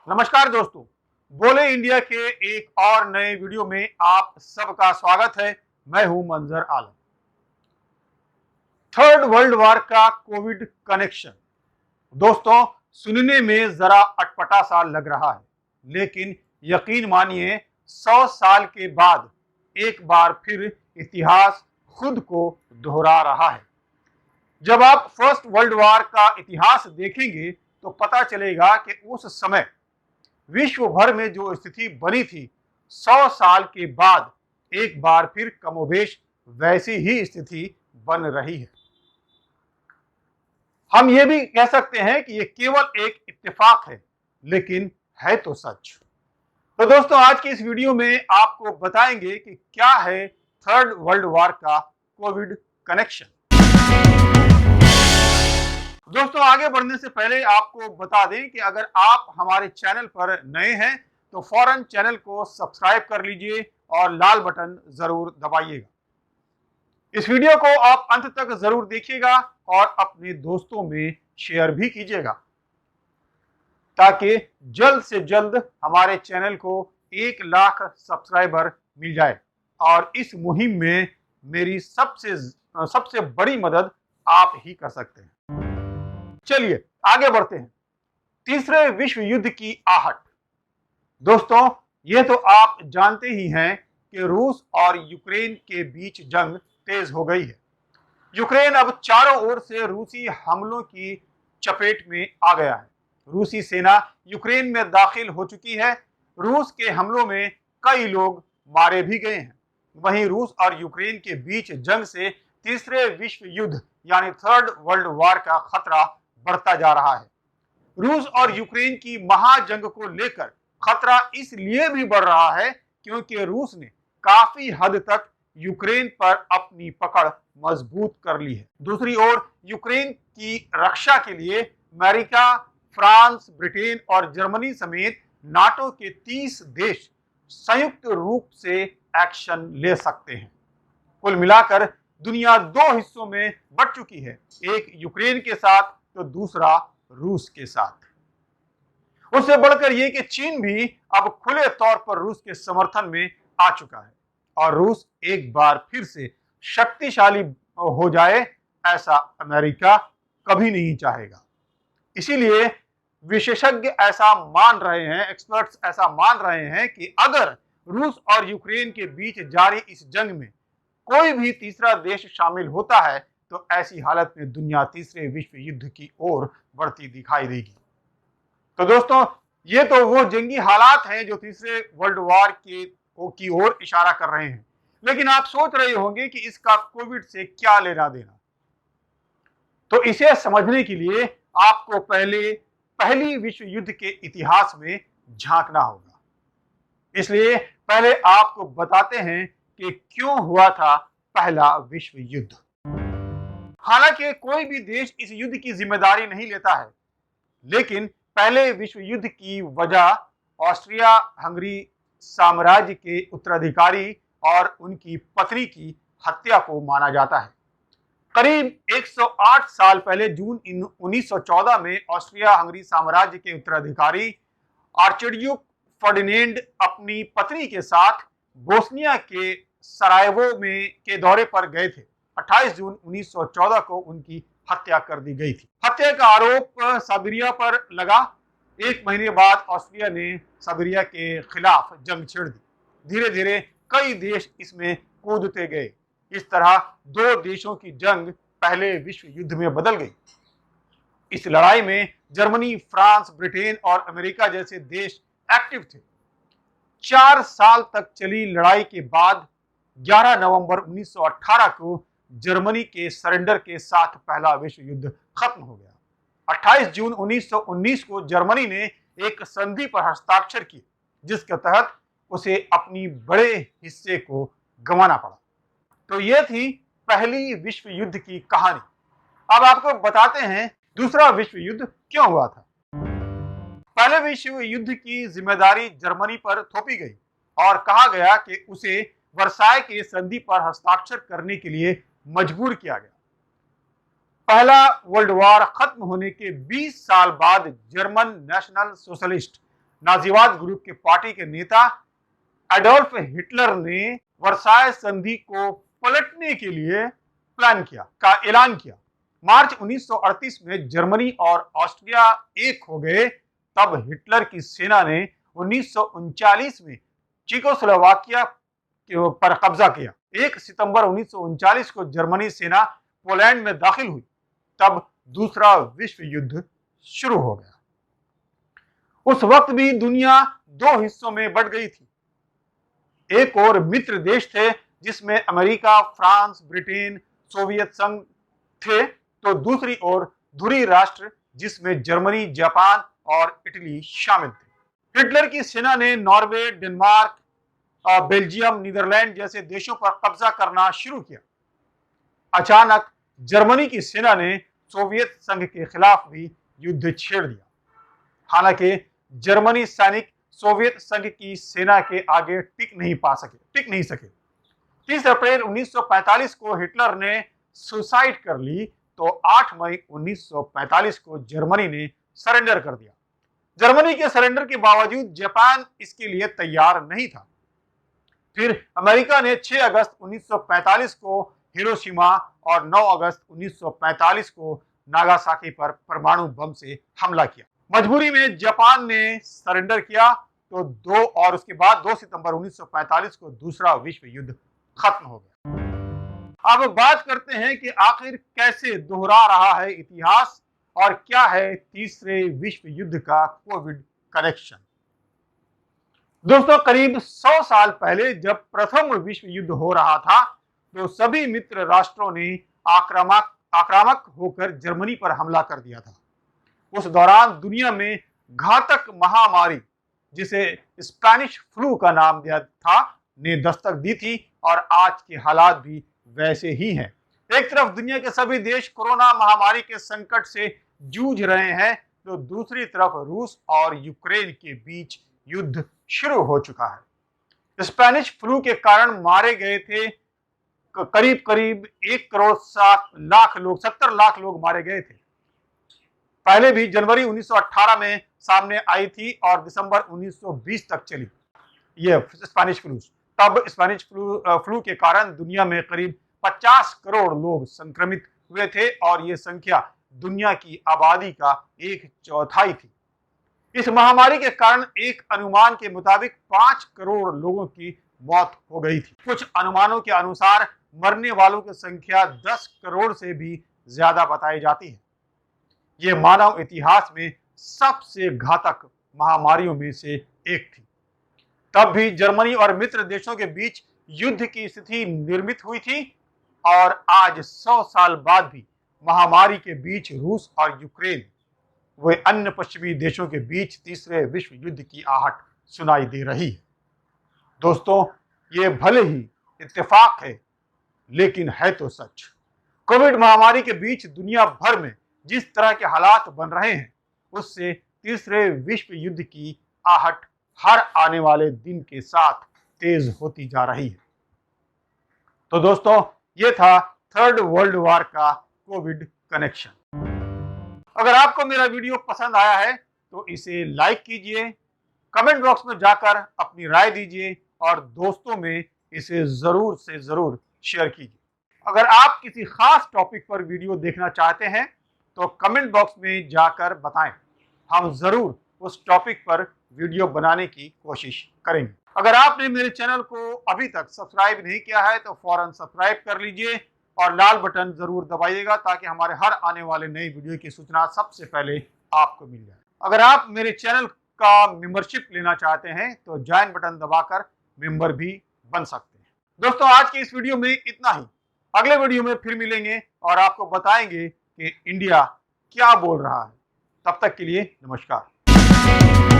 नमस्कार दोस्तों, बोले इंडिया के एक और नए वीडियो में आप सबका स्वागत है। मैं हूं मंजर आलम। थर्ड वर्ल्ड वॉर का कोविड कनेक्शन दोस्तों सुनने में जरा अटपटा सा लग रहा है, लेकिन यकीन मानिए 100 साल के बाद एक बार फिर इतिहास खुद को दोहरा रहा है। जब आप फर्स्ट वर्ल्ड वॉर का इतिहास देखेंगे तो पता चलेगा कि उस समय विश्व भर में जो स्थिति बनी थी 100 साल के बाद एक बार फिर कमोबेश वैसी ही स्थिति बन रही है। हम ये भी कह सकते हैं कि ये केवल एक इत्तेफाक है, लेकिन है तो सच। तो दोस्तों आज की इस वीडियो में आपको बताएंगे कि क्या है थर्ड वर्ल्ड वॉर का कोविड कनेक्शन। दोस्तों आगे बढ़ने से पहले आपको बता दें कि अगर आप हमारे चैनल पर नए हैं तो फौरन चैनल को सब्सक्राइब कर लीजिए और लाल बटन जरूर दबाइएगा। इस वीडियो को आप अंत तक जरूर देखिएगा और अपने दोस्तों में शेयर भी कीजिएगा ताकि जल्द से जल्द हमारे चैनल को 1 लाख सब्सक्राइबर मिल जाए और इस मुहिम में मेरी सबसे बड़ी मदद आप ही कर सकते हैं। चलिए आगे बढ़ते हैं। तीसरे विश्व युद्ध की आहट। दोस्तों ये तो आप जानते ही हैं कि रूस और यूक्रेन के बीच जंग तेज हो गई है। यूक्रेन अब चारों ओर से रूसी हमलों की चपेट में आ गया है। रूसी सेना यूक्रेन में दाखिल हो चुकी है। रूस के हमलों में कई लोग मारे भी गए हैं। वहीं रूस और यूक्रेन के बीच जंग से तीसरे विश्व युद्ध यानी थर्ड वर्ल्ड वॉर का खतरा बढ़ता जा रहा है। रूस और यूक्रेन की महाजंग को लेकर खतरा इसलिए भी बढ़ रहा है क्योंकि रूस ने काफी हद तक यूक्रेन पर अपनी पकड़ मजबूत कर ली है। दूसरी ओर यूक्रेन की रक्षा के लिए अमेरिका, फ्रांस, ब्रिटेन और जर्मनी समेत नाटो के 30 देश संयुक्त रूप से एक्शन ले सकते हैं। कुल मिलाकर दुनिया 2 हिस्सों में बंट चुकी है, एक यूक्रेन के साथ तो दूसरा रूस के साथ। उससे बढ़कर यह कि चीन भी अब खुले तौर पर रूस के समर्थन में आ चुका है और रूस एक बार फिर से शक्तिशाली हो जाए ऐसा अमेरिका कभी नहीं चाहेगा। इसीलिए विशेषज्ञ ऐसा मान रहे हैं, एक्सपर्ट्स ऐसा मान रहे हैं कि अगर रूस और यूक्रेन के बीच जारी इस जंग में कोई भी तीसरा देश शामिल होता है तो ऐसी हालत में दुनिया तीसरे विश्व युद्ध की ओर बढ़ती दिखाई देगी। तो दोस्तों ये तो वो जंगी हालात हैं जो तीसरे वर्ल्ड वॉर की ओर इशारा कर रहे हैं, लेकिन आप सोच रहे होंगे कि इसका कोविड से क्या लेना देना। तो इसे समझने के लिए आपको पहली विश्व युद्ध के इतिहास में झांकना होगा। इसलिए पहले आपको बताते हैं कि क्यों हुआ था पहला विश्व युद्ध। हालांकि कोई भी देश इस युद्ध की जिम्मेदारी नहीं लेता है, लेकिन पहले विश्व युद्ध की वजह ऑस्ट्रिया हंगरी साम्राज्य के उत्तराधिकारी और उनकी पत्नी की हत्या को माना जाता है। करीब 108 साल पहले जून 1914 में ऑस्ट्रिया हंगरी साम्राज्य के उत्तराधिकारी आर्चड्यूक फर्डिनेंड अपनी पत्नी के साथ बोस्निया के सरायवो के दौरे पर गए थे। 28 जून 1914 को उनकी हत्या कर दी गई थी। हत्या का आरोप सर्बिया पर लगा। 1 महीने बाद ऑस्ट्रिया ने सर्बिया के खिलाफ जंग छेड़ दी। धीरे धीरे कई देश इसमें कूदते गए। इस तरह 2 देशों की जंग पहले विश्व युद्ध में बदल गई। इस लड़ाई में जर्मनी, फ्रांस, ब्रिटेन और अमेरिका जैसे देश एक्टिव थे। 4 साल तक चली लड़ाई के बाद 11 नवंबर 1918 को जर्मनी के सरेंडर के साथ पहला विश्व युद्ध खत्म हो गया। 28 जून 1919 को जर्मनी ने एक संधि पर हस्ताक्षर किए जिसके तहत उसे अपनी बड़े हिस्से को गंवाना पड़ा। तो यह थी पहली विश्व युद्ध की कहानी। अब आपको बताते हैं दूसरा विश्व युद्ध क्यों हुआ था। पहले विश्व युद्ध की जिम्मेदारी जर्मनी पर थोपी गई और कहा गया कि उसे वर्साय के संधि पर हस्ताक्षर करने के लिए मजबूर किया गया। पहला वर्ल्ड वॉर खत्म होने के 20 साल बाद जर्मन नेशनल सोशलिस्ट नाजीवाद ग्रुप के पार्टी के नेता एडोल्फ हिटलर ने वर्साय संधि को पलटने के लिए ऐलान किया। मार्च 1938 में जर्मनी और ऑस्ट्रिया एक हो गए। तब हिटलर की सेना ने 1939 में चेकोस्लोवाकिया पर कब्जा किया। 1 सितंबर 1939 को जर्मनी सेना पोलैंड में दाखिल हुई। तब दूसरा विश्व युद्ध शुरू हो गया। उस वक्त भी दुनिया दो हिस्सों में बंट गई थी। एक और मित्र देश थे जिसमें अमेरिका, फ्रांस, ब्रिटेन, सोवियत संघ थे, तो दूसरी ओर धुरी राष्ट्र जिसमें जर्मनी, जापान और इटली शामिल थे। हिटलर की सेना ने नॉर्वे, डेनमार्क, बेल्जियम, नीदरलैंड जैसे देशों पर कब्जा करना शुरू किया। अचानक जर्मनी की सेना ने सोवियत संघ के खिलाफ भी युद्ध छेड़ दिया। हालांकि जर्मनी सैनिक सोवियत संघ की सेना के आगे टिक नहीं सके। 30 अप्रैल 1945 को हिटलर ने सुसाइड कर ली, तो 8 मई 1945 को जर्मनी ने सरेंडर कर दिया। जर्मनी के सरेंडर के बावजूद जापान इसके लिए तैयार नहीं था। फिर अमेरिका ने 6 अगस्त 1945 को हिरोशिमा और 9 अगस्त 1945 को नागासाकी पर परमाणु बम से हमला किया। मजबूरी में जापान ने सरेंडर किया, तो उसके बाद 2 सितंबर 1945 को दूसरा विश्व युद्ध खत्म हो गया। अब बात करते हैं कि आखिर कैसे दोहरा रहा है इतिहास और क्या है तीसरे विश्व युद्ध का कोविड कनेक्शन। दोस्तों, करीब 100 साल पहले जब प्रथम विश्व युद्ध हो रहा था, तो सभी मित्र राष्ट्रों ने आक्रामक होकर जर्मनी पर हमला कर दिया था। उस दौरान दुनिया में घातक महामारी, जिसे स्पेनिश फ्लू का नाम दिया था, ने दस्तक दी थी और आज के हालात भी वैसे ही हैं। एक तरफ दुनिया के सभी देश कोरोना महामारी के संकट से जूझ रहे हैं, तो दूसरी तरफ रूस और यूक्रेन के बीच युद्ध शुरू हो चुका है। स्पेनिश फ्लू के कारण मारे गए थे करीब 1,70 लाख लोग मारे गए थे। पहले भी जनवरी 1918 में सामने आई थी और दिसंबर 1920 तक चली ये स्पेनिश फ्लू। तब स्पेनिश फ्लू के कारण दुनिया में करीब 50 करोड़ लोग संक्रमित हुए थे और ये संख्या दुनिया की आबादी का 1/4 थी। इस महामारी के कारण एक अनुमान के मुताबिक 5 करोड़ लोगों की मौत हो गई थी। कुछ अनुमानों के अनुसार मरने वालों की संख्या 10 करोड़ से भी ज्यादा बताई जाती है। ये मानव इतिहास में सबसे घातक महामारियों में से एक थी। तब भी जर्मनी और मित्र देशों के बीच युद्ध की स्थिति निर्मित हुई थी और आज 100 साल बाद भी महामारी के बीच रूस और यूक्रेन व अन्य पश्चिमी देशों के बीच तीसरे विश्व युद्ध की आहट सुनाई दे रही है। दोस्तों, ये भले ही इत्तेफाक है, लेकिन है तो सच। कोविड महामारी के बीच दुनिया भर में जिस तरह के हालात बन रहे हैं, उससे तीसरे विश्व युद्ध की आहट हर आने वाले दिन के साथ तेज होती जा रही है। तो दोस्तों, ये था थर्ड वर्ल्ड वॉर का कोविड कनेक्शन। अगर आपको मेरा वीडियो पसंद आया है तो इसे लाइक कीजिए, कमेंट बॉक्स में जाकर अपनी राय दीजिए और दोस्तों में इसे जरूर से जरूर शेयर कीजिए। अगर आप किसी खास टॉपिक पर वीडियो देखना चाहते हैं तो कमेंट बॉक्स में जाकर बताएं, हम जरूर उस टॉपिक पर वीडियो बनाने की कोशिश करेंगे। अगर आपने मेरे चैनल को अभी तक सब्सक्राइब नहीं किया है तो फौरन सब्सक्राइब कर लीजिए और लाल बटन जरूर दबाइएगा ताकि हमारे हर आने वाले नई वीडियो की सूचना सबसे पहले आपको मिल जाए। अगर आप मेरे चैनल का मेंबरशिप लेना चाहते हैं तो ज्वाइन बटन दबाकर मेंबर भी बन सकते हैं। दोस्तों, आज की इस वीडियो में इतना ही। अगले वीडियो में फिर मिलेंगे और आपको बताएंगे कि इंडिया क्या बोल रहा है। तब तक के लिए नमस्कार।